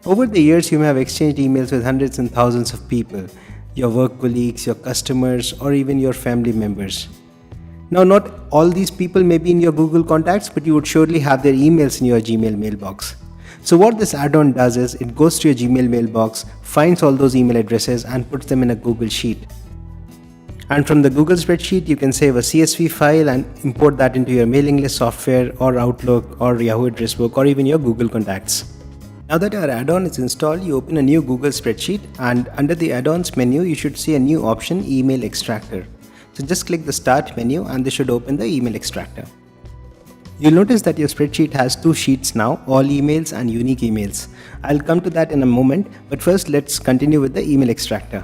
Over the years, you may have exchanged emails with hundreds and thousands of people, your work colleagues, your customers, or even your family members. Now, not all these people may be in your Google contacts, but you would surely have their emails in your Gmail mailbox. So what this add-on does is it goes to your Gmail mailbox, finds all those email addresses and puts them in a Google Sheet. And from the Google spreadsheet, you can save a CSV file and import that into your mailing list software or Outlook or Yahoo Address Book or even your Google Contacts. Now that our add-on is installed, you open a new Google spreadsheet and under the add-ons menu, you should see a new option, Email Extractor. So just click the Start menu and this should open the Email Extractor. You'll notice that your spreadsheet has two sheets now, all emails and unique emails. I'll come to that in a moment, but first let's continue with the Email Extractor.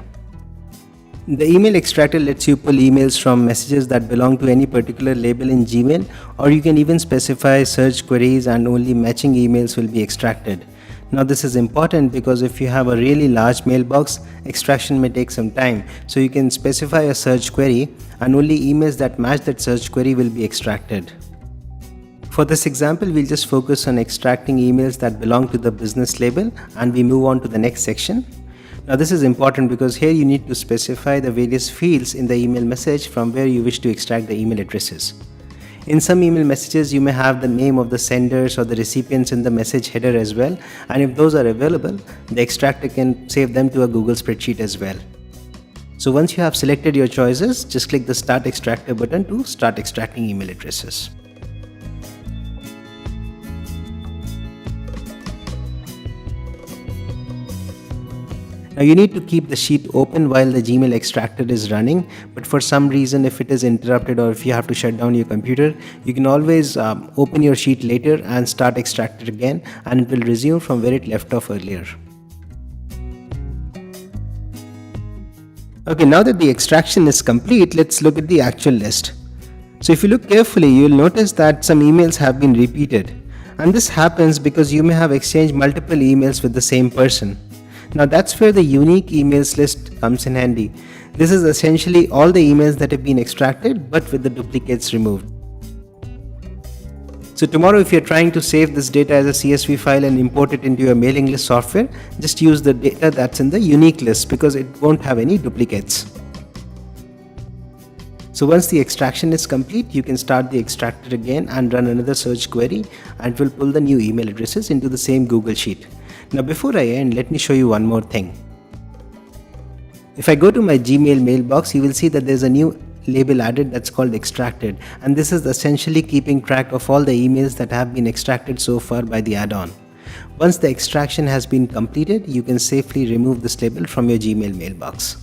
The Email Extractor lets you pull emails from messages that belong to any particular label in Gmail, or you can even specify search queries and only matching emails will be extracted. Now this is important because if you have a really large mailbox, extraction may take some time. So you can specify a search query and only emails that match that search query will be extracted. For this example, we'll just focus on extracting emails that belong to the business label and we move on to the next section. Now this is important because here you need to specify the various fields in the email message from where you wish to extract the email addresses. In some email messages, you may have the name of the senders or the recipients in the message header as well, and if those are available, the extractor can save them to a Google spreadsheet as well. So once you have selected your choices, just click the Start Extractor button to start extracting email addresses. Now you need to keep the sheet open while the Gmail extractor is running, but for some reason if it is interrupted or if you have to shut down your computer, you can always open your sheet later and start Extractor again and it will resume from where it left off earlier. Okay, now that the extraction is complete, let's look at the actual list. So if you look carefully, you will notice that some emails have been repeated, and this happens because you may have exchanged multiple emails with the same person. Now that's where the unique emails list comes in handy. This is essentially all the emails that have been extracted but with the duplicates removed. So tomorrow if you're trying to save this data as a CSV file and import it into your mailing list software, just use the data that's in the unique list because it won't have any duplicates. So once the extraction is complete, you can start the extractor again and run another search query and it will pull the new email addresses into the same Google Sheet. Now before I end, let me show you one more thing. If I go to my Gmail mailbox, you will see that there's a new label added that's called Extracted, and this is essentially keeping track of all the emails that have been extracted so far by the add-on. Once the extraction has been completed, you can safely remove this label from your Gmail mailbox.